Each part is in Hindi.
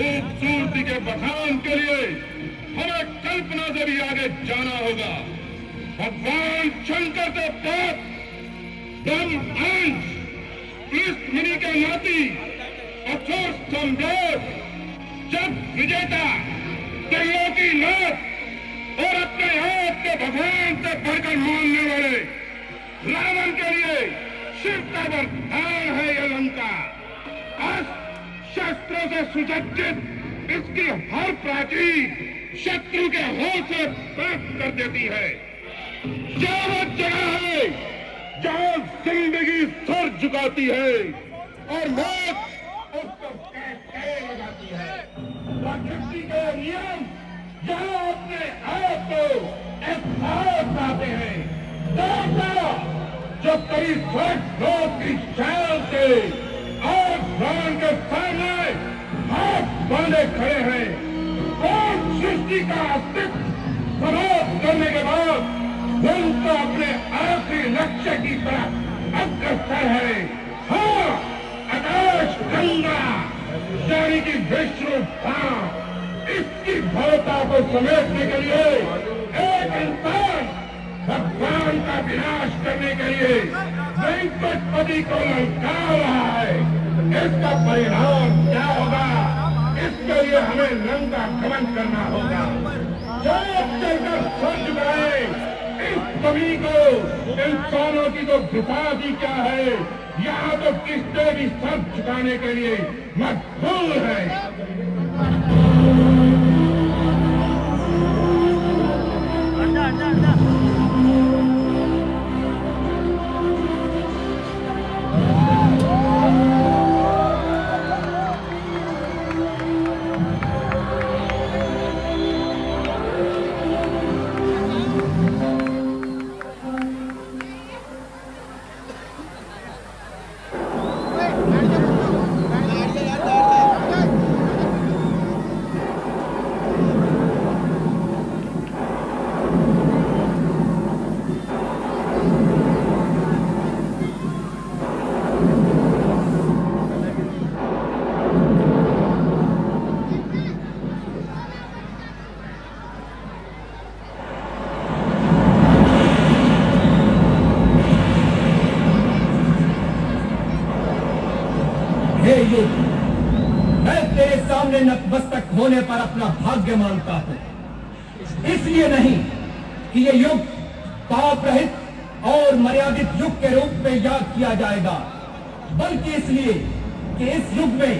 खूबसूरती के बखान के लिए हमें कल्पना से भी आगे जाना होगा। भगवान शंकर के पाप ब्रह्म अंश इस मुनि के नाती असुर सम्राट जब विजेता त्रिलोकी नाथ और अपने आप के भगवान से बढ़कर मानने वाले रावण के लिए शिव का वरदान है यह लंका। शस्त्रों से सुसज्जित इसकी हर प्राचीर शत्रु के हौसले प्राप्त कर देती है। यह वो जगह है जहां जिंदगी सर झुकाती है और मौत उसको लगाती है। प्रकृति के नियम जहां अपने आप को एहसास आते हैं। जो करीब 100 की शैल के आसमान के सामने हाथ बांधे खड़े हैं और सृष्टि का अस्तित्व समाप्त करने के बाद उनका अपने आखिरी लक्ष्य की तरफ अग्रसर है। हाँ, आकाश गंगा यानी कि विष्णु धाम इसकी भवता को समेटने के लिए एक इंसान भगवान का विनाश करने के लिए वेंकटपति को ललकार रहा है। इसका परिणाम क्या होगा, इसके लिए हमें लंका गमन करना होगा। चलकर सर झुकाए इस सभी को। इंसानों की तो विपादी क्या है, यहाँ तो किसने भी सर झुकाने के लिए मजबूर है। मैं तेरे सामने नतमस्तक होने पर अपना भाग्य मानता हूं। इसलिए नहीं कि ये युग पाप रहित और मर्यादित युग के रूप में याद किया जाएगा, बल्कि इसलिए कि इस युग में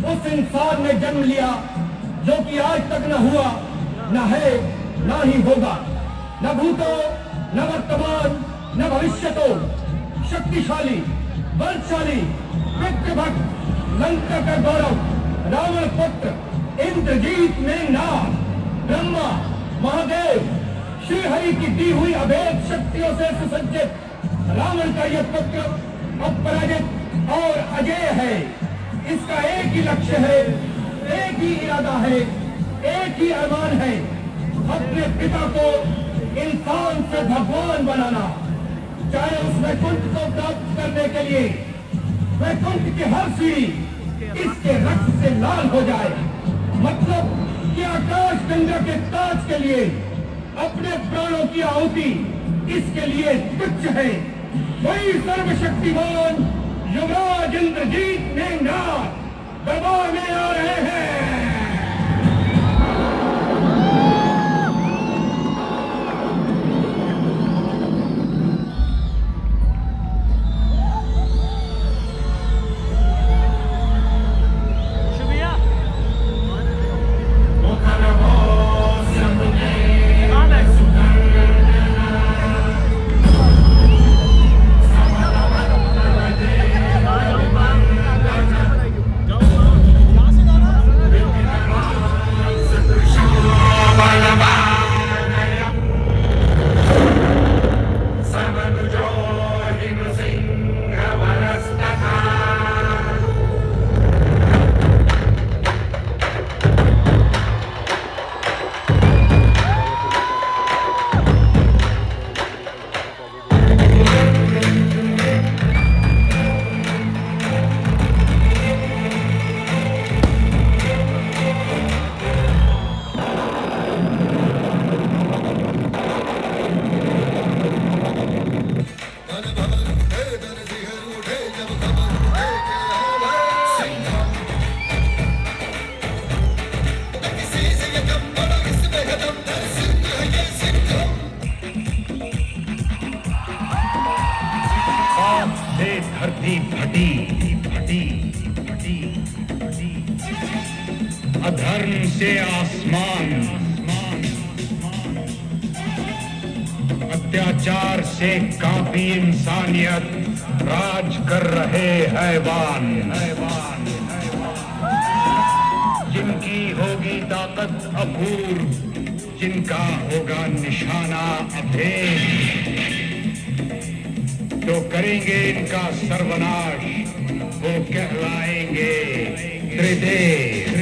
उस इंसान ने जन्म लिया जो कि आज तक न हुआ, न है, न ही होगा। न भूतो, न वर्तमान, न भविष्यतो। शक्तिशाली, बलशाली, विक्रमभक्त, लंका का गौरव, रावण पुत्र, इंद्रजीत मेघनाद, ब्रह्मा, महादेव, श्रीहरि की दी हुई अभेद शक्तियों से सुसज्जित रावण का यह पुत्र अपराजित और अजय है। इसका एक ही लक्ष्य है, एक ही इरादा है, एक ही अरमान है, अपने पिता को इंसान से भगवान बनाना। चाहे उस वैकुंठ को प्राप्त करने के लिए वैकुंठ की हर सीढ़ी इसके रक्त से लाल हो जाए। मतलब कि आकाश गंगा के ताज के लिए अपने प्राणों की आहुति इसके लिए तुच्छ है। वही सर्वशक्तिमान युवराज इंद्रजीत मेघनाद दबाव में आ रहे हैं। अधर्म से आसमान, अत्याचार से कांपी इंसानियत, राज कर रहे हैवान। जिनकी होगी ताकत अपूर्व, जिनका होगा निशाना अभेद, जो करेंगे इनका सर्वनाश, वो कहलाएंगे त्रिदेव।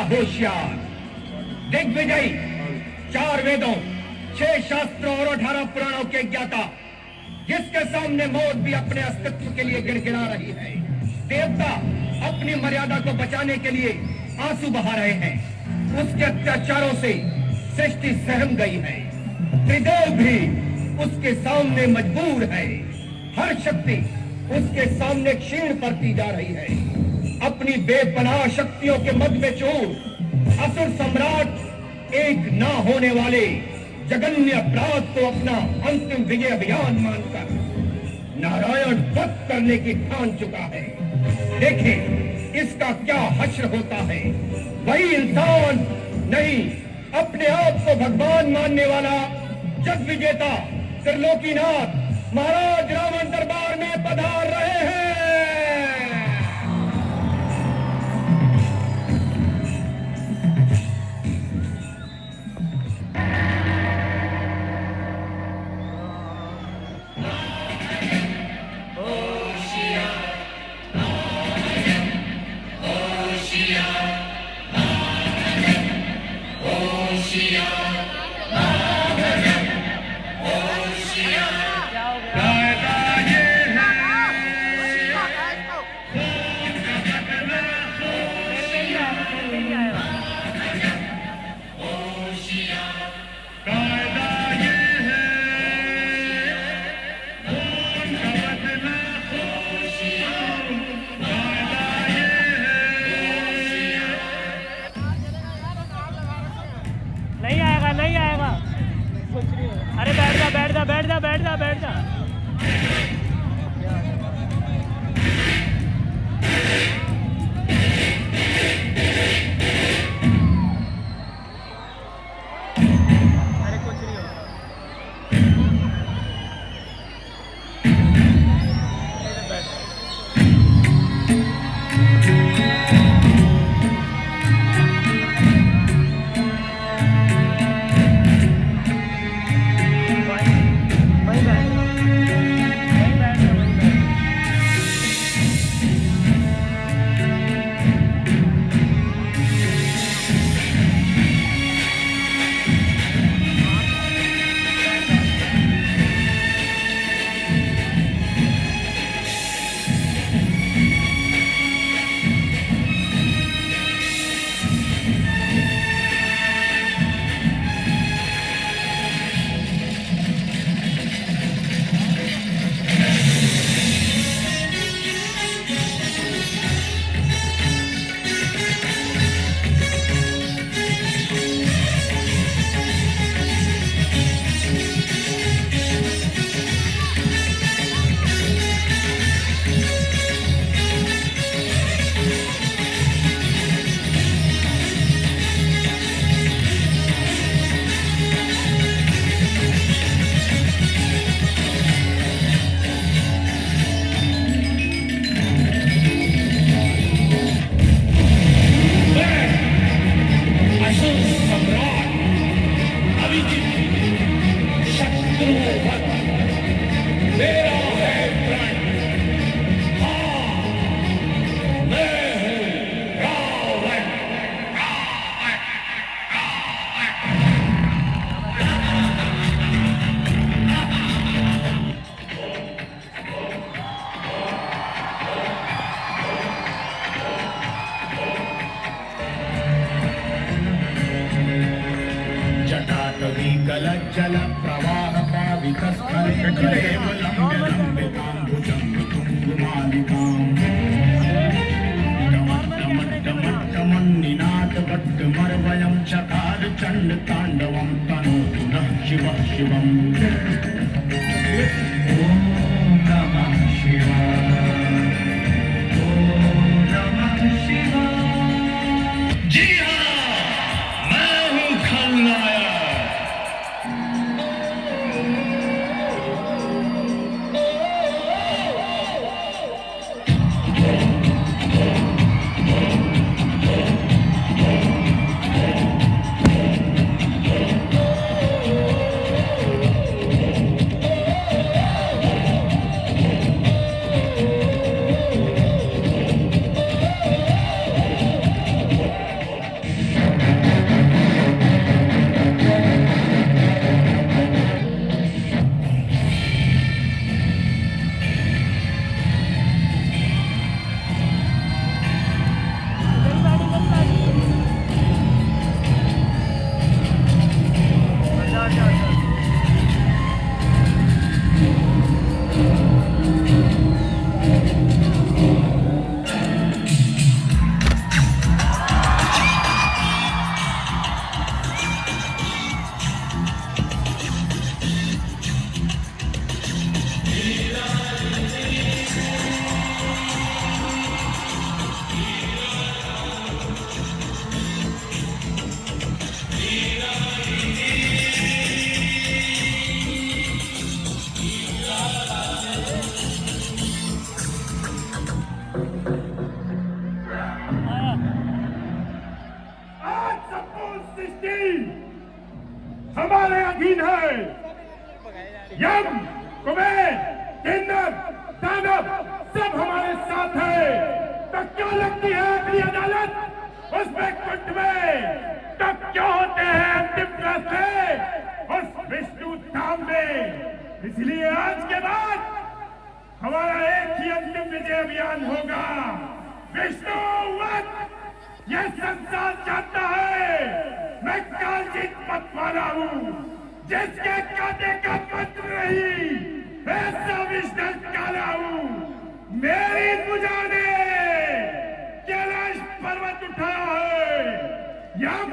होशियार, दिग्विजयी, 4 वेदों, 6 शास्त्रों और 18 पुराणों के ज्ञाता, जिसके सामने मौत भी अपने अस्तित्व के लिए गिड़गिड़ा रही है। देवता अपनी मर्यादा को बचाने के लिए आंसू बहा रहे हैं। उसके अत्याचारों से सृष्टि सहम गई है। त्रिदेव भी उसके सामने मजबूर है। हर शक्ति उसके सामने क्षीण पड़ती जा रही है। अपनी बेपनाह शक्तियों के मद में चूर असुर सम्राट एक ना होने वाले जघन्य अपराध को अपना अंतिम विजय अभियान मानकर नारायण वध करने की ठान चुका है। देखें इसका क्या हश्र होता है। वही इंसान नहीं, अपने आप को भगवान मानने वाला जग विजेता त्रिलोकीनाथ महाराज रावण दरबार में पधार रहे हैं। बैठ जा। अरे कुछ नहीं होगा। इधर बैठ। वहीं बैठ। वहीं बैठ, वहीं बैठ। अशोक सम्राट अभिजीत शत्रुघ्न मेरा है प्रण। हाँ, मैं हूँ रावण। जटाटवी गलज्जल प्रवाह पावितस्थलेन्द्रयेवलम्बिताम्बुजं तुङ्गमालिकाम् डमट्टमट्टमट्टमन्निनादभट्टमर्वयं चकार चण्डताण्डवं तनोतु नः शिवः शिवम्। ॐ नमः शिवाय। ॐ नमः शिवाय। जी हाँ, मैं हूँ खलनायक। हमारे अधीन है। यम, कुबेर, किन्नर, दानव सब हमारे साथ है। तो क्यों लगती है अगली अदालत उसमें कुंड में? तो क्यों होते हैं अंतिम फैसले उस विष्णु धाम में? इसलिए आज के बाद हमारा एक ही अंतिम विजय अभियान होगा। विष्णु वध यह संसार चाहता है। मैं कालजीत मत वाला हूँ, जिसके कांटे का मंत्र नहीं, ऐसा विष्णु काला हूँ। मेरी भुजा ने कैलाश पर्वत उठाया है। यम,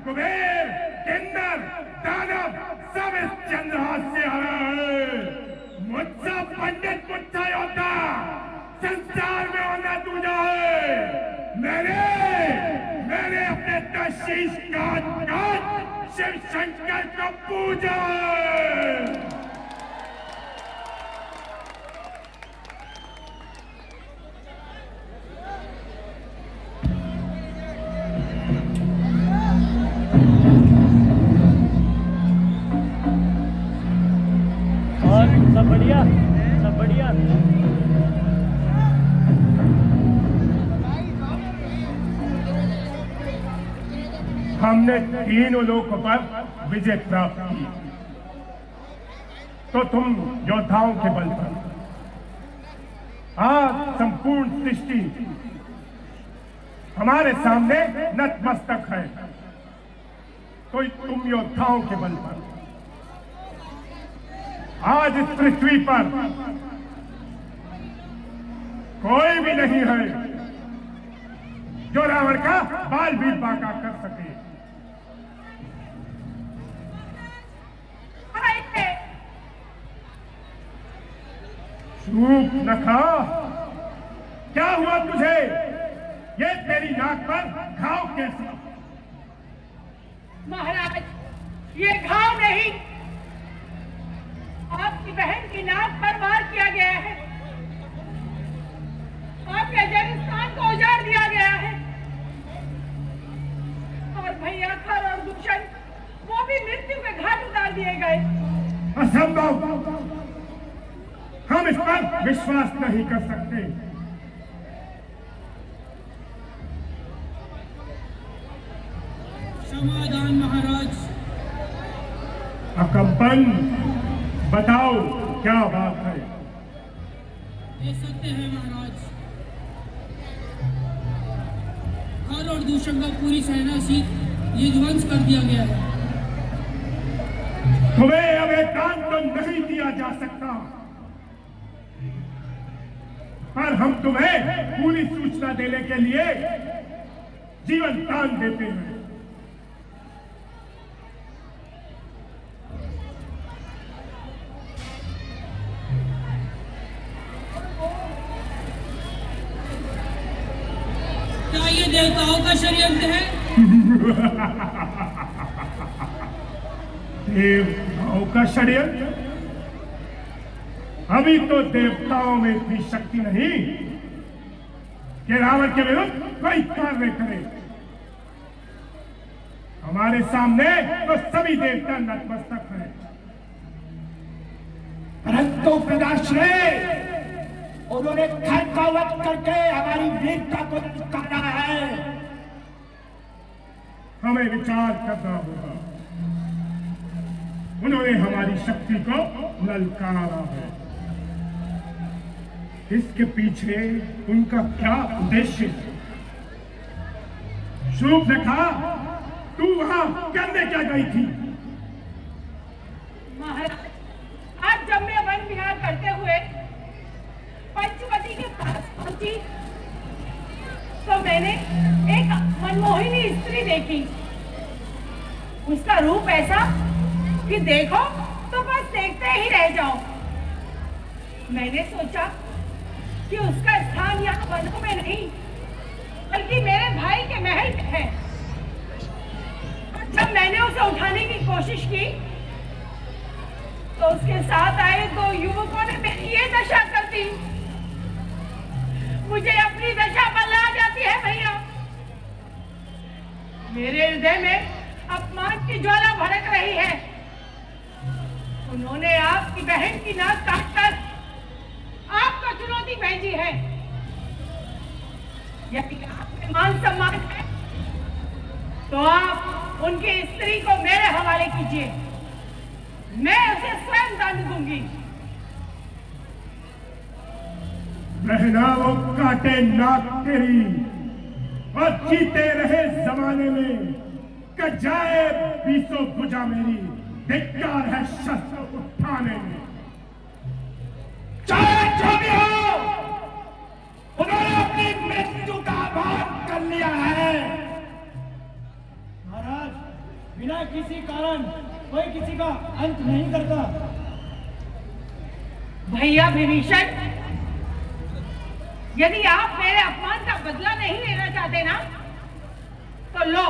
कुबेर, किन्नर, दानव सब इस चंद्रहास से आ रहा है। शीश काट काट शिव शंकर को पूजा। और सब बढ़िया, सब बढ़िया। हमने तीनों लोकों पर विजय प्राप्त की, तो तुम योद्धाओं के बल पर आज संपूर्ण सृष्टि हमारे सामने नतमस्तक है। तो तुम योद्धाओं के बल पर आज इस पृथ्वी पर कोई भी नहीं है जो रावण का बाल भी बांका कर सके। चूप नखा, क्या हुआ तुझे? ये तेरी नाक पर घाव कैसा? महाराज, ये घाव नहीं, आपकी बहन की नाक पर वार किया गया है। आपके जन्मस्थान को उजाड़ दिया गया है और भैया खर और दूषण वो भी मृत्यु के घाट उतार दिए गए। असंभव, हम इस पर विश्वास नहीं कर सकते। समाधान महाराज। अकम्पन, बताओ क्या बात है? ये सत्य है महाराज। खर और दूषण का पूरी सेना सहित ये ध्वंस कर दिया गया है। तुम्हें अब एक दान तो नहीं दिया जा सकता, पर हम तुम्हें पूरी सूचना देने के लिए जीवन दान देते हैं। क्या ये देवताओं का षड्यंत्र है? देवताओं का षड्यंत्र? अभी तो देवताओं में इतनी शक्ति नहीं कि रावण के विरुद्ध कोई कार्य करे। हमारे सामने तो सभी देवता नतमस्तक हैं, परंतु प्रदाश्रय, उन्होंने खर का वध करके हमारी वीरता को नकारा है। हमें विचार करना होगा। उन्होंने हमारी शक्ति को ललकारा है। इसके पीछे उनका क्या उद्देश्य है? शूर्पणखा, तू वहां करने क्या गई थी? महाराज, आज जब मैं वन विहार करते हुए पंचवटी के पास पहुंची तो मैंने एक मनमोहिनी स्त्री देखी। उसका रूप ऐसा कि देखो तो बस देखते ही रह जाओ। मैंने सोचा कि उसका स्थान यहाँ वनों में नहीं बल्कि मेरे भाई के महल में है। जब मैंने उसे उठाने की कोशिश की तो उसके साथ आए दो युवकों ने मेरी ये दशा कर दी। मुझे अपनी दशा बल्ला जाती है भैया। मेरे हृदय में अपमान की ज्वाला भड़क रही है। उन्होंने आपकी बहन की नाक काटकर आपको चुनौती भेजी है। यदि आप में मान सम्मान है तो आप उनकी स्त्री को मेरे हवाले कीजिए। मैं उसे स्वयं दान दूंगी। बहना, वो काटे नाक तेरी और जीते रहे जमाने में कजाए बीसों भुजा मेरी। धिक्कार है शस्त्र उठाने में। चाहे जो भी हो, उन्होंने अपनी मृत्यु का आभान कर लिया है। महाराज, बिना किसी कारण कोई किसी का अंत नहीं करता। भैया विभीषण, यदि आप मेरे अपमान का बदला नहीं लेना चाहते ना तो लो,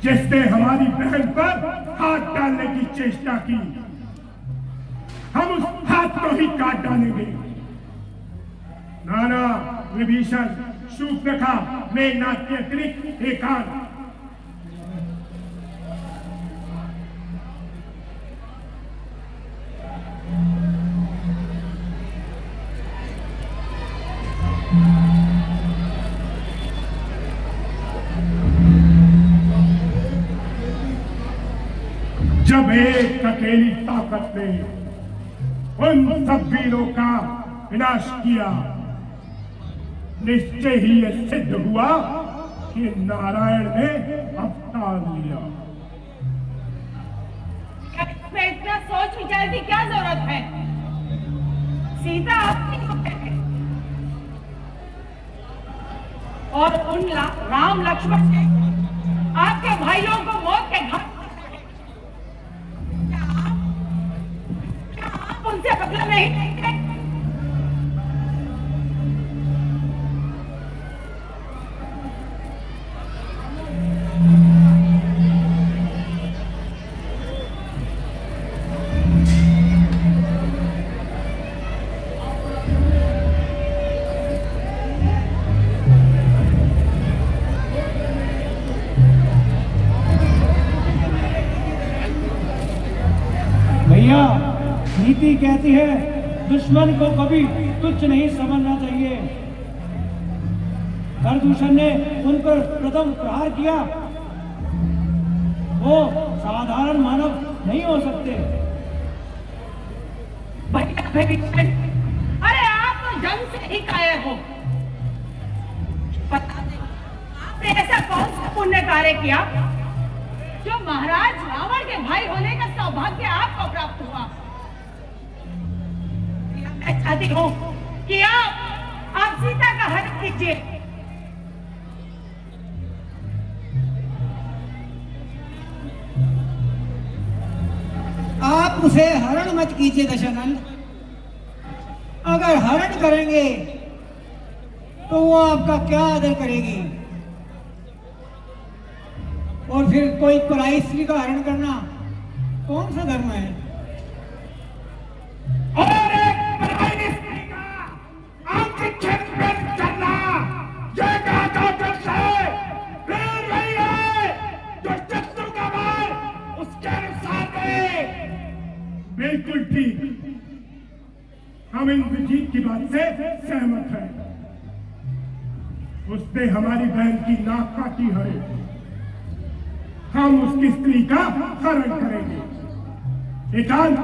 जिसने हमारी बहन पर हाथ डालने की चेष्टा की, हम उस हाथ को ही काट डालेंगे। नाना, विभीषण, शूर्पणखा, मेघनाद के अतिरिक्त एकांत जब एक अकेली ताकत ने उन सब वीरों का विनाश किया, निश्चय ही यह सिद्ध हुआ कि नारायण ने अवतार लिया। इसमें इतना सोच विचार की क्या जरूरत है? सीता आपकी है और उन राम लक्ष्मण से आपके भाइयों को मौत के घाट उनसे बदला नहीं लेंगे? भैया, नीति कहती है दुश्मन को कभी तुच्छ नहीं समझना चाहिए। करदूषण ने उन पर प्रथम प्रहार किया, वो साधारण मानव नहीं हो सकते। अरे आप तो जन्म से ही कायर हो। पता नहीं आपने ऐसा कौन सा पुण्य कार्य किया जो महाराज रावण के भाई होने का सौभाग्य आपको प्राप्त हुआ। मैं चाहती हूँ कि आप सीता का हरण कीजिए। आप उसे हरण मत कीजिए दशानंद। अगर हरण करेंगे तो वो आपका क्या आदर करेगी? और फिर कोई पराई स्त्री का हरण करना कौन सा धर्म है? और एक पराई स्त्री का अंत छेद करना, ये गाजर से प्रेम नहीं है जो शत्रु का वार उसके अनुसार दे। बिल्कुल ठीक, हम इंद्रजीत की बात से सहमत हैं। उसने हमारी बहन की नाक काटी है, हम उसकी स्त्री का हरण करेंगे। एकांत,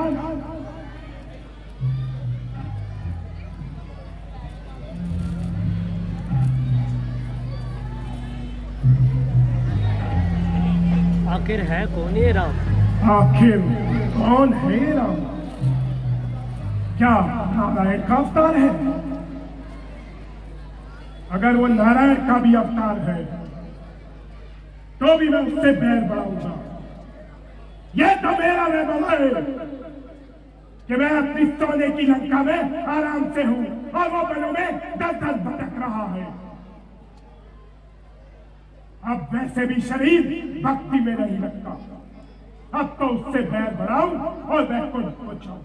आखिर है कौन ये राम? आखिर कौन है ये राम? क्या नारायण का अवतार है? अगर वो नारायण का भी अवतार है तो भी मैं उससे बैर बढ़ाऊंगा। यह तो मेरा वैभव है कि मैं अपनी सोने की लंका में आराम से हूं और वो बनों में दल-दल भटक रहा है। अब वैसे भी शरीर भक्ति में नहीं लगता। अब तो उससे बैर बढ़ाऊं और वैकुंठ पहुंचाऊं।